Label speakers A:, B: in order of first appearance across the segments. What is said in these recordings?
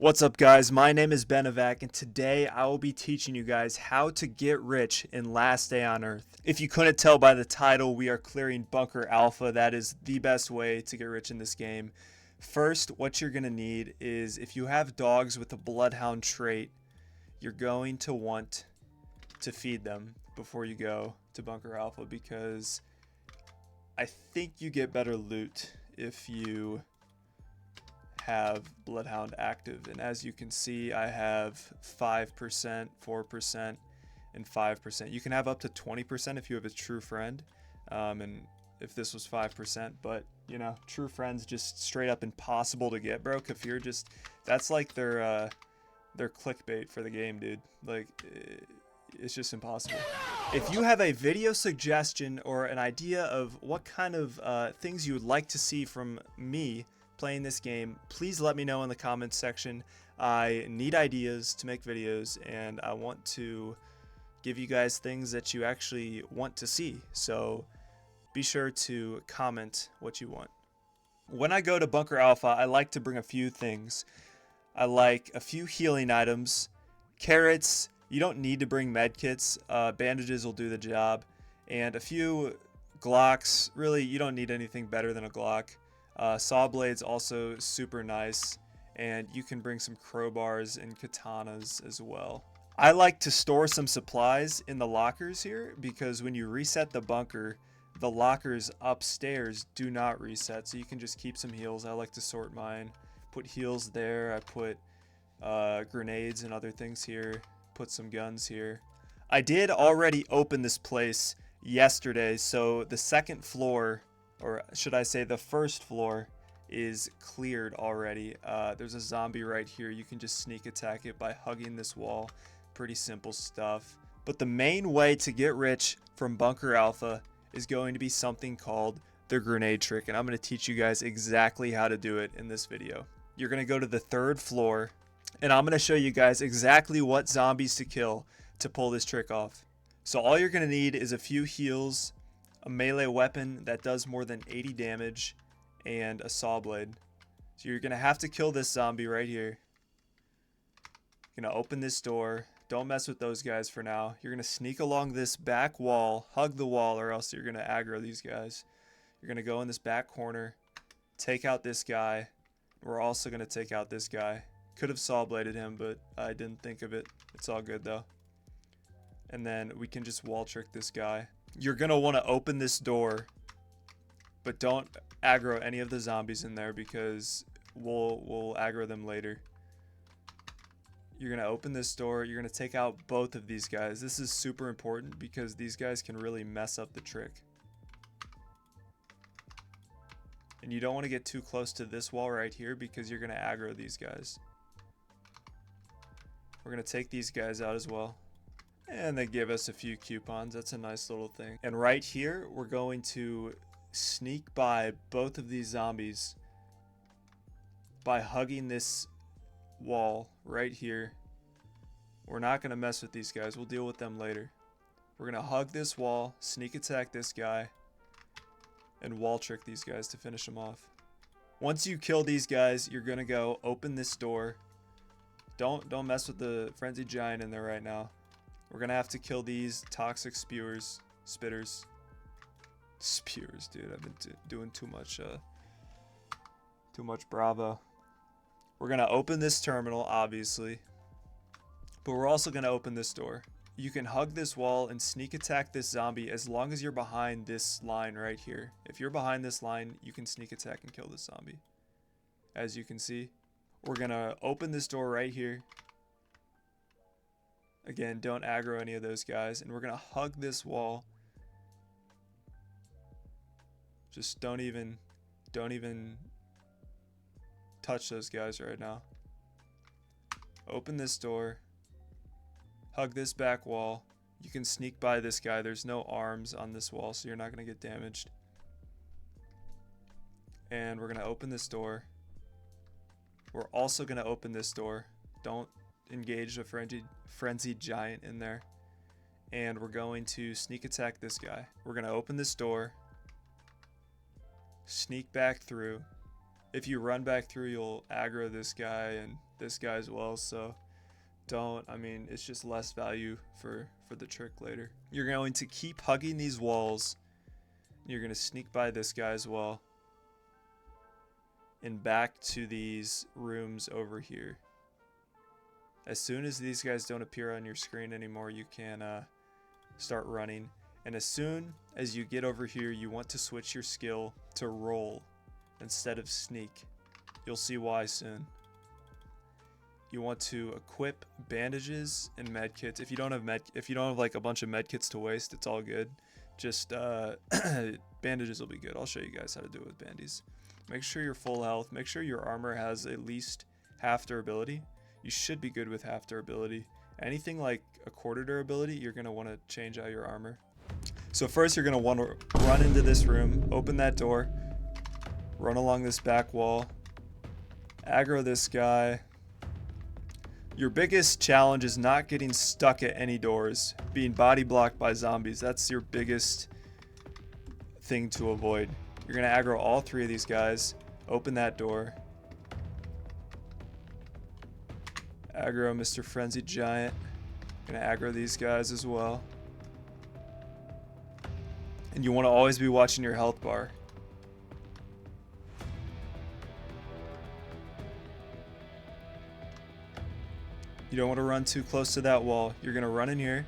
A: What's up, guys? My name is Benevac, and today I will be teaching you guys how to get rich in Last Day on Earth. If you couldn't tell by the title, we are clearing Bunker Alpha. That is the best way to get rich in this game. First, what you're going to need is, if you have dogs with a Bloodhound trait, you're going to want to feed them before you go to Bunker Alpha, because I think you get better loot if you have Bloodhound active. And as you can see, I have 5%, 4%, and 5%. You can have up to 20% if you have a true friend, and if this was 5%, but you know, true friends just straight up impossible to get, bro. Kafir just, that's like their clickbait for the game, dude. Like, it's just impossible. If you have a video suggestion or an idea of what kind of things you would like to see from me playing this game, please let me know in the comments section. I need ideas to make videos, and I want to give you guys things that you actually want to see, so be sure to comment what you want. When I go to Bunker Alpha, I like to bring a few things. I like a few healing items, carrots. You don't need to bring medkits, bandages will do the job, and a few Glocks. Really, you don't need anything better than a Glock. Saw blades also super nice, and you can bring some crowbars and katanas as well. I like to store some supplies in the lockers here, because when you reset the bunker, the lockers upstairs do not reset, so you can just keep some heals. I like to sort mine, put heals there. I put grenades and other things here, put some guns here. I did already open this place yesterday, so the second floor, or should I say the first floor, is cleared already. There's a zombie right here. You can just sneak attack it by hugging this wall. Pretty simple stuff. But the main way to get rich from Bunker Alpha is going to be something called the grenade trick, and I'm going to teach you guys exactly how to do it in this video. You're going to go to the third floor, and I'm going to show you guys exactly what zombies to kill to pull this trick off. So all you're going to need is a few heals, a melee weapon that does more than 80 damage, and a saw blade. So you're going to have to kill this zombie right here. You're going to open this door. Don't mess with those guys for now. You're going to sneak along this back wall, hug the wall, or else you're going to aggro these guys. You're going to go in this back corner, take out this guy. We're also going to take out this guy. Could have saw bladed him, but I didn't think of it. It's all good though. And then we can just wall trick this guy. You're going to want to open this door, but don't aggro any of the zombies in there, because we'll aggro them later. You're going to open this door. You're going to take out both of these guys. This is super important because these guys can really mess up the trick. And you don't want to get too close to this wall right here, because you're going to aggro these guys. We're going to take these guys out as well. And they give us a few coupons. That's a nice little thing. And right here, we're going to sneak by both of these zombies by hugging this wall right here. We're not going to mess with these guys. We'll deal with them later. We're going to hug this wall, sneak attack this guy, and wall trick these guys to finish them off. Once you kill these guys, you're going to go open this door. Don't mess with the frenzied giant in there right now. We're gonna have to kill these toxic spitters, dude. I've been doing too much Bravo. We're gonna open this terminal, obviously, but we're also gonna open this door. You can hug this wall and sneak attack this zombie as long as you're behind this line right here. If you're behind this line, you can sneak attack and kill this zombie. As you can see, we're gonna open this door right here. Again, don't aggro any of those guys. And we're going to hug this wall. Just don't even touch those guys right now. Open this door. Hug this back wall. You can sneak by this guy. There's no arms on this wall, so you're not going to get damaged. And we're going to open this door. We're also going to open this door. Don't engage a frenzied giant in there. And we're going to sneak attack this guy. We're going to open this door, sneak back through. If you run back through, you'll aggro this guy and this guy as well, so don't, I mean, it's just less value for the trick later. You're going to keep hugging these walls. You're going to sneak by this guy as well. And back to these rooms over here. As soon as these guys don't appear on your screen anymore, you can start running. And as soon as you get over here, you want to switch your skill to roll instead of sneak. You'll see why soon. You want to equip bandages and medkits. If you don't have like a bunch of medkits to waste, it's all good. Just bandages will be good. I'll show you guys how to do it with bandies. Make sure you're full health. Make sure your armor has at least half durability. You should be good with half durability. Anything like a quarter durability, you're going to want to change out your armor. So first you're going to want to run into this room, open that door, run along this back wall, aggro this guy. Your biggest challenge is not getting stuck at any doors, being body blocked by zombies. That's your biggest thing to avoid. You're going to aggro all three of these guys, open that door, aggro Mr. Frenzied Giant, going to aggro these guys as well. And you want to always be watching your health bar. You don't want to run too close to that wall. You're going to run in here,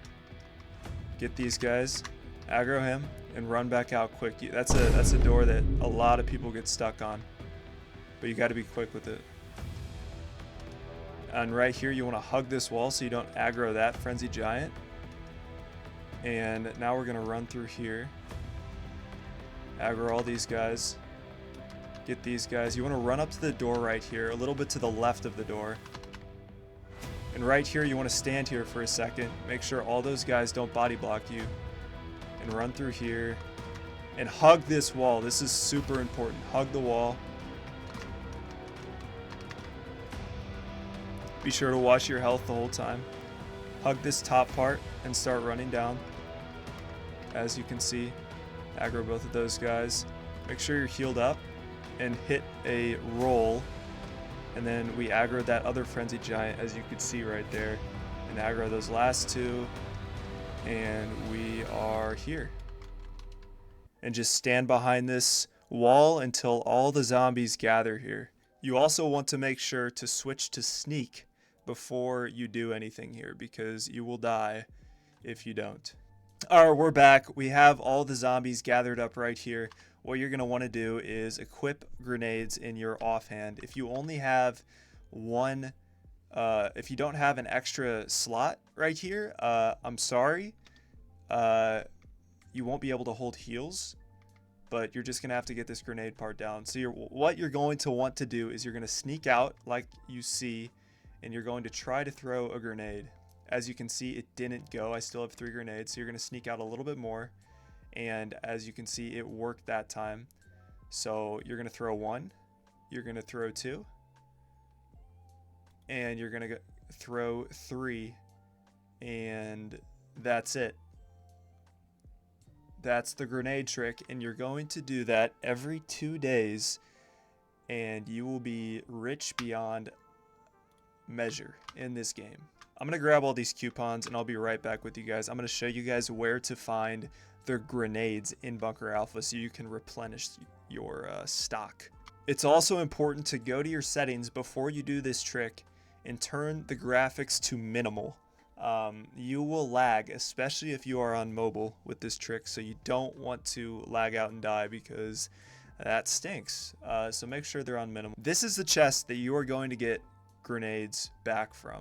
A: get these guys, aggro him, and run back out quick. That's a door that a lot of people get stuck on. But you got to be quick with it. And right here, you want to hug this wall so you don't aggro that Frenzied Giant. And now we're going to run through here. Aggro all these guys. Get these guys. You want to run up to the door right here, a little bit to the left of the door. And right here, you want to stand here for a second. Make sure all those guys don't body block you. And run through here. And hug this wall. This is super important. Hug the wall. Be sure to watch your health the whole time. Hug this top part and start running down. As you can see, aggro both of those guys. Make sure you're healed up and hit a roll. And then we aggro that other Frenzied Giant, as you can see right there. And aggro those last two. And we are here. And just stand behind this wall until all the zombies gather here. You also want to make sure to switch to sneak before you do anything here, because you will die if you don't. Alright, we're back. We have all the zombies gathered up right here. What you're going to want to do is equip grenades in your offhand. If you only have one, if you don't have an extra slot right here, I'm sorry. You won't be able to hold heals, but you're just going to have to get this grenade part down. So what you're going to want to do is you're going to sneak out like you see, and you're going to try to throw a grenade. As you can see, it didn't go. I still have 3 grenades, so you're going to sneak out a little bit more. And as you can see, it worked that time. So you're going to throw 1, you're going to throw 2, and you're going to throw 3, and that's it. That's the grenade trick, and you're going to do that every 2 days, and you will be rich beyond measure in this game. I'm going to grab all these coupons, and I'll be right back with you guys. I'm going to show you guys where to find their grenades in Bunker Alpha so you can replenish your stock. It's also important to go to your settings before you do this trick and turn the graphics to minimal. You will lag, especially if you are on mobile with this trick, so you don't want to lag out and die because that stinks. So make sure they're on minimal. This is the chest that you are going to get grenades back from.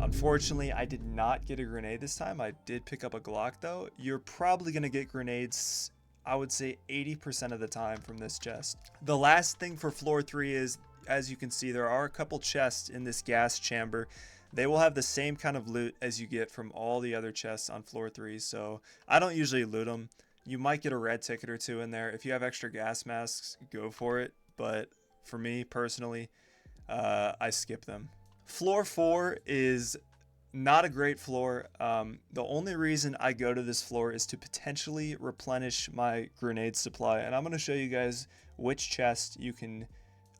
A: Unfortunately, I did not get a grenade this time. I did pick up a Glock though. You're probably going to get grenades, I would say 80% of the time from this chest. The last thing for floor 3 is, as you can see, there are a couple chests in this gas chamber. They will have the same kind of loot as you get from all the other chests on floor 3, so I don't usually loot them. You might get a red ticket or 2 in there. If you have extra gas masks, go for it, but for me personally, I skip them. Floor 4 is not a great floor. The only reason I go to this floor is to potentially replenish my grenade supply, and I'm going to show you guys which chest you can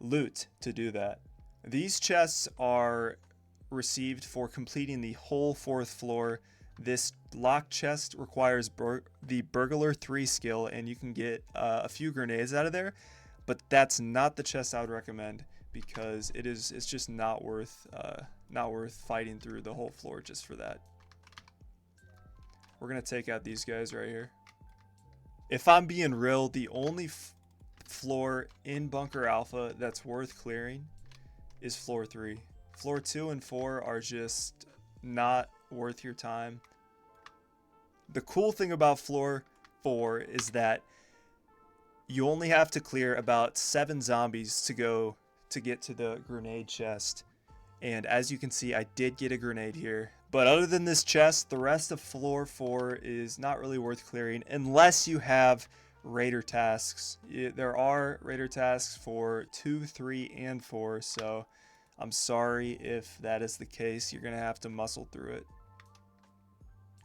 A: loot to do that. These chests are received for completing the whole 4th floor. This locked chest requires the Burglar 3 skill, and you can get a few grenades out of there, but that's not the chest I would recommend because it's just not worth fighting through the whole floor just for that. We're gonna take out these guys right here. If I'm being real, the only floor in Bunker Alpha that's worth clearing is floor 3. Floor 2 and 4 are just not worth your time. The cool thing about floor 4 is that you only have to clear about 7 zombies to get to the grenade chest. And as you can see, I did get a grenade here. But other than this chest, the rest of floor 4 is not really worth clearing unless you have raider tasks. There are raider tasks for 2, 3, and 4, so I'm sorry if that is the case. You're going to have to muscle through it.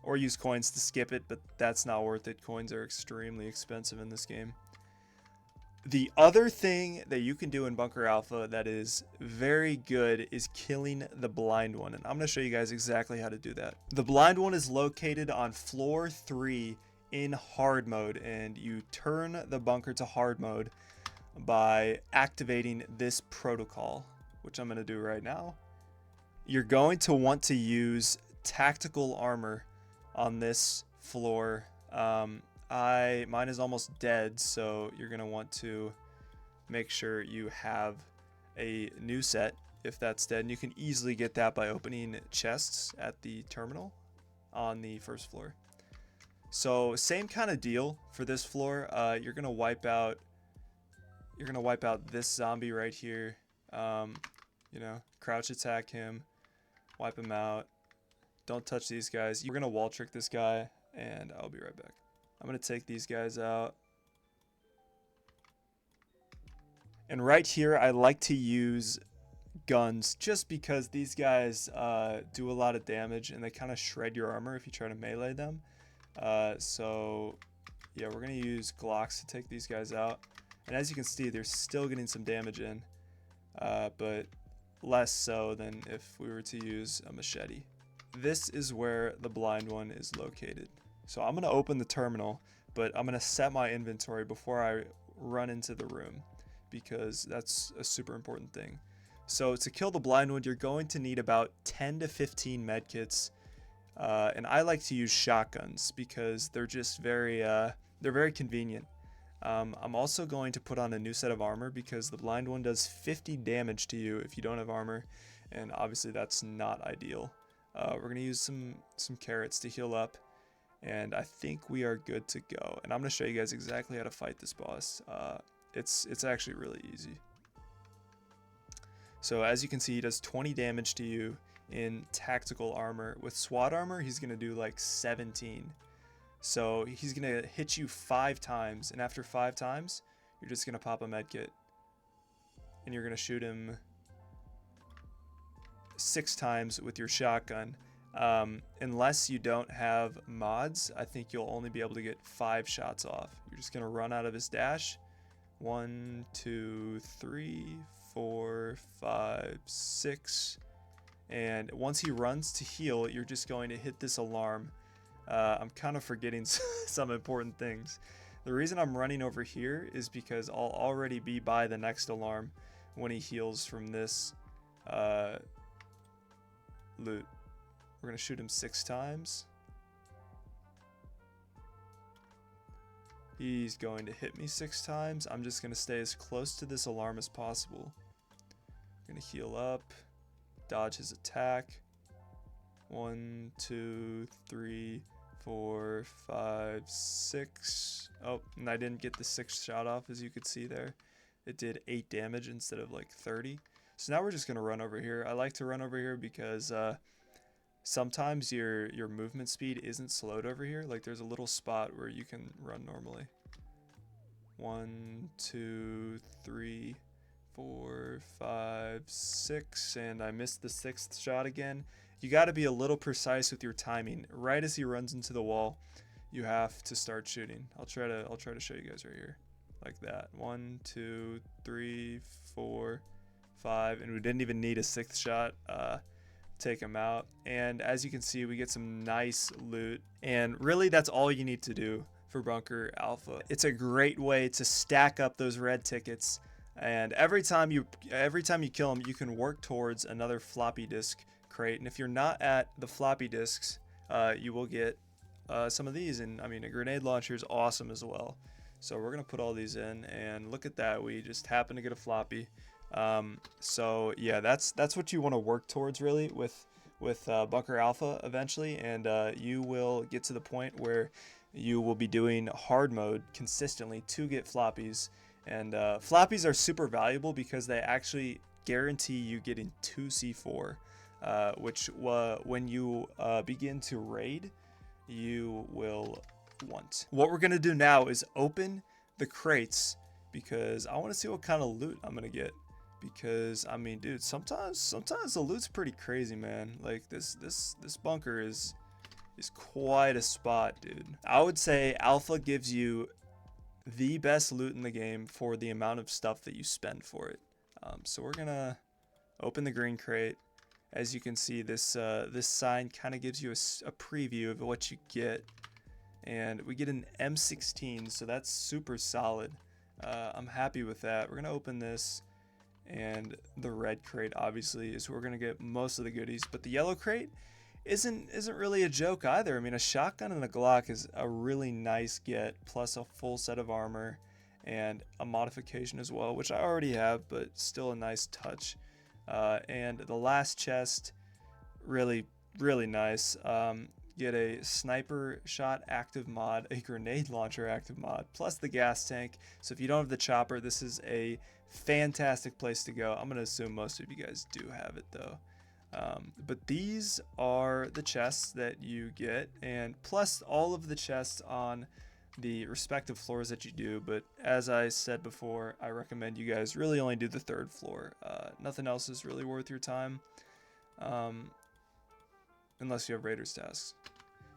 A: Or use coins to skip it, but that's not worth it. Coins are extremely expensive in this game. The other thing that you can do in Bunker Alpha that is very good is killing the blind one. And I'm going to show you guys exactly how to do that. The blind one is located on floor 3 in hard mode. And you turn the bunker to hard mode by activating this protocol, which I'm going to do right now. You're going to want to use tactical armor on this floor. Mine is almost dead, so you're gonna want to make sure you have a new set if that's dead, and you can easily get that by opening chests at the terminal on the 1st floor. So same kind of deal for this floor. You're gonna wipe out this zombie right here. You know, crouch attack him, wipe him out. Don't touch these guys. We're gonna wall trick this guy, and I'll be right back. I'm going to take these guys out. And right here, I like to use guns just because these guys do a lot of damage and they kind of shred your armor if you try to melee them. So yeah, we're going to use Glocks to take these guys out. And as you can see, they're still getting some damage in, but less so than if we were to use a machete. This is where the blind one is located. So I'm going to open the terminal, but I'm going to set my inventory before I run into the room because that's a super important thing. So to kill the blind one, you're going to need about 10 to 15 medkits. And I like to use shotguns because they're just they're very convenient. I'm also going to put on a new set of armor because the blind one does 50 damage to you if you don't have armor. And obviously that's not ideal. We're going to use some carrots to heal up. And I think we are good to go. And I'm going to show you guys exactly how to fight this boss. It's actually really easy. So as you can see, he does 20 damage to you in tactical armor. With SWAT armor, he's going to do like 17. So he's going to hit you 5 times. And after 5 times, you're just going to pop a medkit. And you're going to shoot him 6 times with your shotgun. Unless you don't have mods, I think you'll only be able to get 5 shots off. You're just going to run out of his dash. 1, 2, 3, 4, 5, 6. And once he runs to heal, you're just going to hit this alarm. I'm kind of forgetting some important things. The reason I'm running over here is because I'll already be by the next alarm when he heals from this loot. We're going to shoot him 6 times. He's going to hit me 6 times. I'm just going to stay as close to this alarm as possible. I'm going to heal up, dodge his attack. 1, 2, 3, 4, 5, 6. Oh, and I didn't get the 6th shot off, as you could see there. It did 8 damage instead of like 30. So now we're just going to run over here. I like to run over here because sometimes your movement speed isn't slowed over here. Like there's a little spot where you can run normally. 1, 2, 3, 4, 5, 6, and I missed the 6th shot again. You got to be a little precise with your timing. Right as he runs into the wall, you have to start shooting. I'll try to show you guys right here, like that. 1, 2, 3, 4, 5, and we didn't even need a 6th shot. Take him out, and as you can see, we get some nice loot, and really that's all you need to do for Bunker Alpha. It's a great way to stack up those red tickets, and every time you kill them, you can work towards another floppy disk crate. And if you're not at the floppy disks, you will get some of these, and I mean, a grenade launcher is awesome as well. So we're gonna put all these in, and look at that, we just happen to get a floppy. So yeah, that's what you want to work towards really with Bunker Alpha eventually, and you will get to the point where you will be doing hard mode consistently to get floppies. And floppies are super valuable because they actually guarantee you getting 2 C4, which when you begin to raid, you will want. What we're gonna do now is open the crates, because I want to see what kind of loot I'm gonna get. Because I mean, dude, sometimes the loot's pretty crazy, man. Like this bunker is quite a spot, dude. I would say Alpha gives you the best loot in the game for the amount of stuff that you spend for it. So we're gonna open the green crate. As you can see, this sign kind of gives you a preview of what you get, and we get an M16, so that's super solid. I'm happy with that. We're gonna open this. And the red crate obviously is where we're gonna get most of the goodies, but the yellow crate isn't really a joke either. I mean, a shotgun and a Glock is a really nice get, plus a full set of armor and a modification as well, which I already have, but still a nice touch. And the last chest, really nice. Get a sniper shot active mod, a grenade launcher active mod, plus the gas tank. So if you don't have the chopper, this is a fantastic place to go. I'm gonna assume most of you guys do have it though. But these are the chests that you get, and plus all of the chests on the respective floors that you do. But as I said before, I recommend you guys really only do the 3rd floor. Nothing else is really worth your time, unless you have Raiders tasks.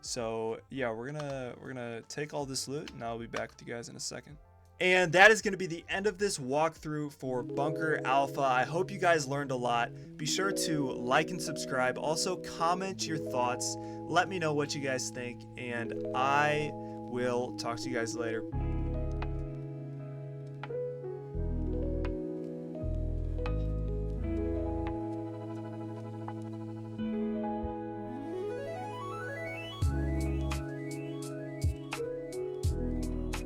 A: So yeah, we're gonna take all this loot, and I'll be back with you guys in a second. And that is going to be the end of this walkthrough for Bunker Alpha. I hope you guys learned a lot. Be sure to like and subscribe. Also, comment your thoughts. Let me know what you guys think, and I will talk to you guys later.